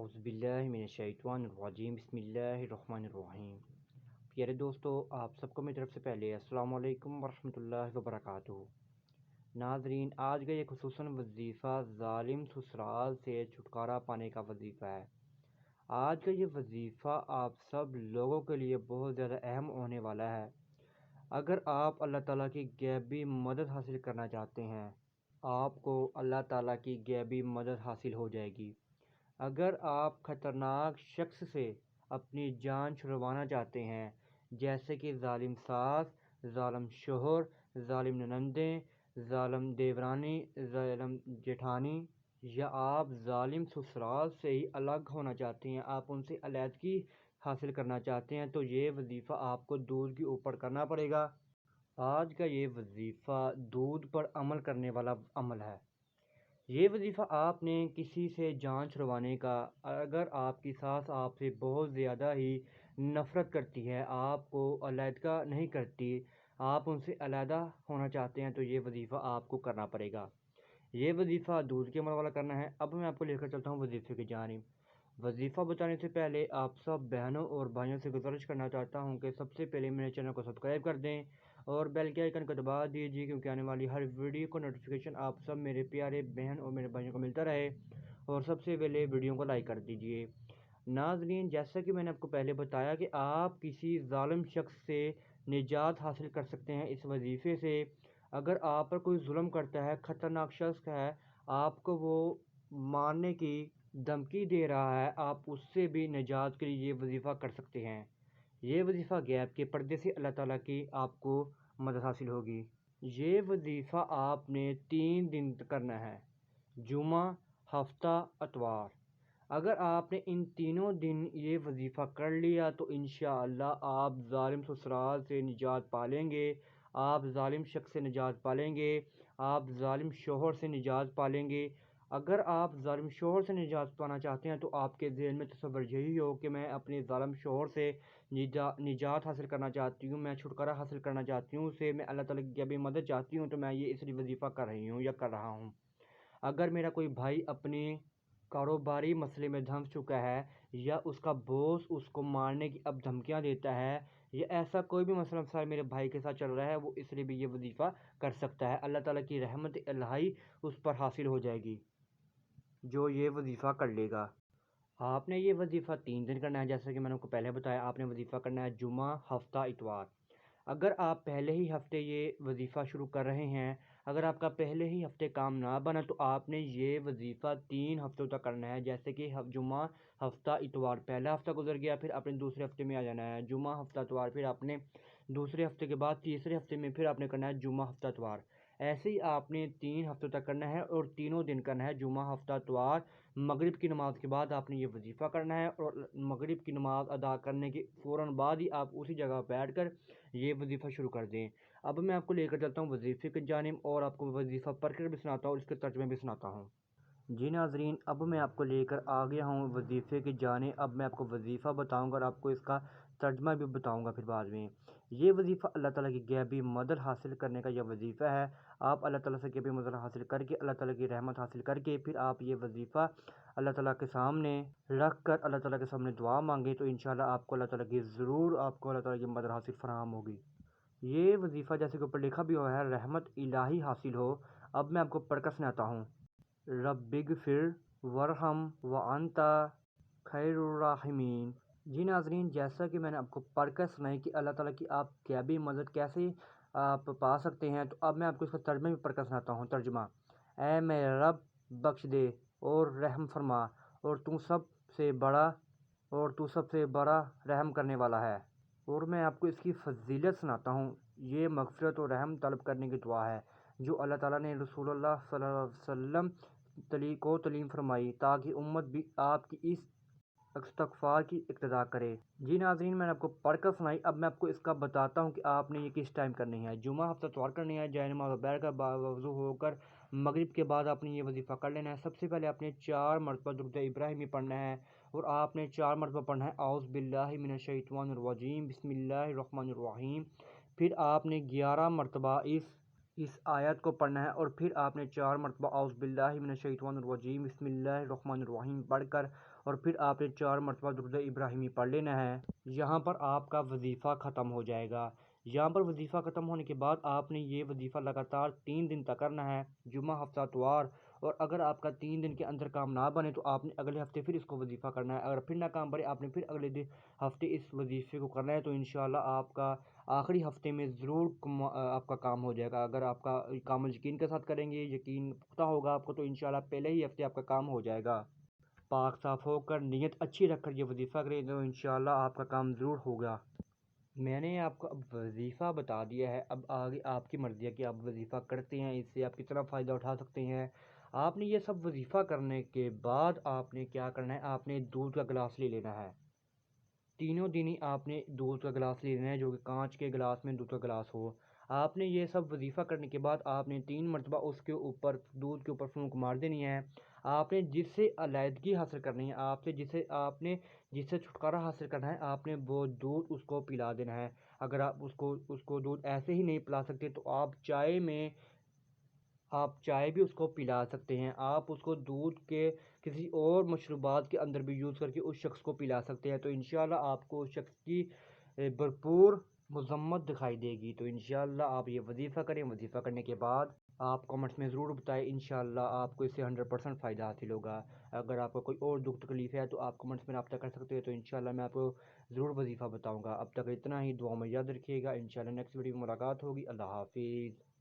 اعوذ باللہ من الشیطان الرجیم بسم اللہ الرحمن الرحیم۔ پیارے دوستو، آپ سب کو میری طرف سے پہلے السلام علیکم ورحمۃ اللہ وبرکاتہ۔ ناظرین، آج کا یہ خصوصاً وظیفہ ظالم سسرال سے چھٹکارا پانے کا وظیفہ ہے۔ آج کا یہ وظیفہ آپ سب لوگوں کے لیے بہت زیادہ اہم ہونے والا ہے۔ اگر آپ اللہ تعالیٰ کی غیبی مدد حاصل کرنا چاہتے ہیں، آپ کو اللہ تعالیٰ کی غیبی مدد حاصل ہو جائے گی۔ اگر آپ خطرناک شخص سے اپنی جان چھڑوانا چاہتے ہیں، جیسے کہ ظالم ساس، ظالم شوہر، ظالم ننندیں، ظالم دیورانی، ظالم جیٹھانی، یا آپ ظالم سسرال سے ہی الگ ہونا چاہتے ہیں، آپ ان سے علیحدگی حاصل کرنا چاہتے ہیں، تو یہ وظیفہ آپ کو دودھ کے اوپر کرنا پڑے گا۔ آج کا یہ وظیفہ دودھ پر عمل کرنے والا عمل ہے۔ یہ وظیفہ آپ نے کسی سے جان چھڑوانے کا، اگر آپ کی ساس آپ سے بہت زیادہ ہی نفرت کرتی ہے، آپ کو علیحدہ نہیں کرتی، آپ ان سے علیحدہ ہونا چاہتے ہیں، تو یہ وظیفہ آپ کو کرنا پڑے گا۔ یہ وظیفہ دودھ کے عمل والا کرنا ہے۔ اب میں آپ کو لے کر چلتا ہوں وظیفے کی جانب۔ وظیفہ بتانے سے پہلے آپ سب بہنوں اور بھائیوں سے گزارش کرنا چاہتا ہوں کہ سب سے پہلے میرے چینل کو سبسکرائب کر دیں اور بیل کے آئیکن کو دبا دیجیے، کیونکہ آنے والی ہر ویڈیو کو نوٹیفیکیشن آپ سب میرے پیارے بہن اور میرے بھائیوں کو ملتا رہے، اور سب سے پہلے ویڈیو کو لائک کر دیجیے۔ ناظرین، جیسا کہ میں نے آپ کو پہلے بتایا کہ آپ کسی ظالم شخص سے نجات حاصل کر سکتے ہیں اس وظیفے سے۔ اگر آپ پر کوئی ظلم کرتا ہے، خطرناک شخص ہے، آپ کو وہ مارنے کی دھمکی دے رہا ہے، آپ اس سے بھی نجات کے لیے یہ وظیفہ کر سکتے ہیں۔ یہ وظیفہ غیب کے پردے سے اللہ تعالیٰ کی آپ کو مدد حاصل ہوگی۔ یہ وظیفہ آپ نے 3 دن کرنا ہے: جمعہ، ہفتہ، اتوار۔ اگر آپ نے ان تینوں دن یہ وظیفہ کر لیا تو انشاءاللہ آپ ظالم سسرال سے نجات پالیں گے، آپ ظالم شخص سے نجات پالیں گے، آپ ظالم شوہر سے نجات پالیں گے۔ اگر آپ ظالم شوہر سے نجات پانا چاہتے ہیں تو آپ کے ذہن میں تصور یہی ہو کہ میں اپنے ظالم شوہر سے نجات حاصل کرنا چاہتی ہوں، میں چھٹکارا حاصل کرنا چاہتی ہوں، اسے میں اللہ تعالیٰ کی غیبی مدد چاہتی ہوں، تو میں یہ اس لیے وظیفہ کر رہی ہوں یا کر رہا ہوں۔ اگر میرا کوئی بھائی اپنے کاروباری مسئلے میں دھنس چکا ہے، یا اس کا باس اس کو مارنے کی اب دھمکیاں دیتا ہے، یا ایسا کوئی بھی مسئلہ میرے بھائی کے ساتھ چل رہا ہے، وہ اس لیے بھی یہ وظیفہ کر سکتا ہے۔ اللہ تعالیٰ کی رحمت الہی اس پر حاصل ہو جائے گی جو یہ وظیفہ کر لے گا۔ آپ نے یہ وظیفہ 3 دن کرنا ہے، جیسا کہ میں نے آپ کو پہلے بتایا۔ آپ نے وظیفہ کرنا ہے جمعہ، ہفتہ، اتوار۔ اگر آپ پہلے ہی ہفتے یہ وظیفہ شروع کر رہے ہیں، اگر آپ کا پہلے ہی ہفتے کام نہ بنا، تو آپ نے یہ وظیفہ 3 ہفتوں تک کرنا ہے، جیسے کہ جمعہ، ہفتہ، اتوار۔ پہلا ہفتہ گزر گیا، پھر آپ نے دوسرے ہفتے میں آ جانا ہے، جمعہ، ہفتہ، اتوار۔ پھر آپ نے دوسرے ہفتے کے بعد تیسرے ہفتے میں پھر آپ نے کرنا ہے جمعہ، ہفتہ، اتوار۔ ایسے ہی آپ نے 3 ہفتوں تک کرنا ہے، اور تینوں دن کرنا ہے، جمعہ، ہفتہ، اتوار۔ مغرب کی نماز کے بعد آپ نے یہ وظیفہ کرنا ہے، اور مغرب کی نماز ادا کرنے کے فوراً بعد ہی آپ اسی جگہ بیٹھ کر یہ وظیفہ شروع کر دیں۔ اب میں آپ کو لے کر چلتا ہوں وظیفے کی جانب، اور آپ کو وظیفہ پڑھ کر بھی سناتا ہوں اور اس کے ترجمے بھی سناتا ہوں۔ جی ناظرین، اب میں آپ کو لے کر آ گیا ہوں وظیفے کی جانب۔ اب میں آپ کو وظیفہ بتاؤں گا اور آپ کو اس کا ترجمہ بھی بتاؤں گا پھر بعد میں۔ یہ وظیفہ اللہ تعالیٰ کی غیبی مدد حاصل کرنے کا یہ وظیفہ ہے۔ آپ اللہ تعالیٰ سے غیبی مدد حاصل کر کے، اللہ تعالیٰ کی رحمت حاصل کر کے، پھر آپ یہ وظیفہ اللہ تعالیٰ کے سامنے رکھ کر اللہ تعالیٰ کے سامنے دعا مانگیں، تو انشاءاللہ آپ کو اللہ تعالیٰ کی ضرور آپ کو اللہ تعالیٰ کی مدد حاصل فراہم ہوگی۔ یہ وظیفہ جیسے کہ اوپر لکھا بھی ہوا ہے، رحمت الہی حاصل ہو۔ اب میں آپ کو پڑھ کر سناتا ہوں۔ رب اغفر ورحم وانت خیر الراحمین۔ جی ناظرین، جیسا کہ میں نے آپ کو پڑھ کر سنائی کہ اللہ تعالیٰ کی آپ غیبی مدد کیسے آپ پا سکتے ہیں، تو اب میں آپ کو اس کا ترجمہ بھی پڑھ کر سناتا ہوں۔ ترجمہ: اے میرے رب، بخش دے اور رحم فرما، اور تو سب سے بڑا رحم کرنے والا ہے۔ اور میں آپ کو اس کی فضیلت سناتا ہوں۔ یہ مغفرت اور رحم طلب کرنے کی دعا ہے جو اللہ تعالیٰ نے رسول اللہ صلی اللہ علیہ وسلم کو تعلیم فرمائی، تاکہ امت بھی آپ کی اس استغفار کی اقتدا کرے۔ جی ناظرین، میں نے آپ کو پڑھ کر سنائی، اب میں آپ کو اس کا بتاتا ہوں کہ آپ نے یہ کس ٹائم کرنی ہے۔ جمعہ، ہفتہ، اتوار کرنی ہے، جائے نماز بیٹھ کر وضو ہو کر مغرب کے بعد آپ نے یہ وظیفہ کر لینا ہے۔ سب سے پہلے آپ نے 4 مرتبہ درود ابراہیمی پڑھنا ہے، اور آپ نے 4 مرتبہ پڑھنا ہے اعوذ باللہ من الشیطان الرجیم بسم اللہ الرحمن الرحیم۔ پھر آپ نے 11 مرتبہ اس آیت کو پڑھنا ہے، اور پھر آپ نے 4 مرتبہ اعوذ باللہ من الشیطان الرجیم بسم اللہ الرحمن الرحیم پڑھ کر، اور پھر آپ نے 4 مرتبہ درود ابراہیمی پڑھ لینا ہے۔ یہاں پر آپ کا وظیفہ ختم ہو جائے گا۔ یہاں پر وظیفہ ختم ہونے کے بعد آپ نے یہ وظیفہ لگاتار 3 دن تک کرنا ہے، جمعہ ہفتہ اتوار۔ اور اگر آپ کا 3 دن کے اندر کام نہ بنے تو آپ نے اگلے ہفتے پھر اس کو وظیفہ کرنا ہے۔ اگر پھر نہ کام بنے آپ نے پھر اگلے ہفتے اس وظیفے کو کرنا ہے، تو انشاءاللہ آپ کا آخری ہفتے میں ضرور آپ کا کام ہو جائے گا۔ اگر آپ کا کام یقین کے ساتھ کریں گے، یقین پختہ ہوگا آپ کو، تو انشاءاللہ پہلے ہی ہفتے آپ کا کام ہو جائے گا۔ پاک صاف ہو کر نیت اچھی رکھ کر یہ وظیفہ کریں تو انشاءاللہ آپ کا کام ضرور ہوگا۔ میں نے آپ کو اب وظیفہ بتا دیا ہے، اب آگے آپ کی مرضی ہے کہ آپ وظیفہ کرتے ہیں، اس سے آپ کتنا فائدہ اٹھا سکتے ہیں۔ آپ نے یہ سب وظیفہ کرنے کے بعد آپ نے کیا کرنا ہے، آپ نے دودھ کا گلاس لے لینا ہے۔ تینوں دن ہی آپ نے دودھ کا گلاس لے لینا ہے، جو کہ کانچ کے گلاس میں دودھ کا گلاس ہو۔ آپ نے یہ سب وظیفہ کرنے کے بعد آپ نے 3 مرتبہ اس کے اوپر دودھ کے اوپر پھونک مار دینی ہے۔ آپ نے جس سے علیحدگی حاصل کرنی ہے، آپ نے جس سے چھٹکارا حاصل کرنا ہے، آپ نے وہ دودھ اس کو پلا دینا ہے۔ اگر آپ اس کو دودھ ایسے ہی نہیں پلا سکتے تو آپ چائے بھی اس کو پلا سکتے ہیں۔ آپ اس کو دودھ کے کسی اور مشروبات کے اندر بھی یوز کر کے اس شخص کو پلا سکتے ہیں، تو انشاءاللہ آپ کو اس شخص کی بھرپور مذمت دکھائی دے گی۔ تو انشاءاللہ آپ یہ وظیفہ کریں، وظیفہ کرنے کے بعد آپ کمنٹس میں ضرور بتائیں، انشاءاللہ آپ کو اس سے 100% فائدہ حاصل ہوگا۔ اگر آپ کو کوئی اور دکھ تکلیف ہے تو آپ کمنٹس میں رابطہ کر سکتے ہیں، تو انشاءاللہ میں آپ کو ضرور وظیفہ بتاؤں گا۔ اب تک اتنا ہی، دعا میں یاد رکھیے گا، انشاءاللہ نیکسٹ ویڈیو میں ملاقات ہوگی۔ اللہ حافظ۔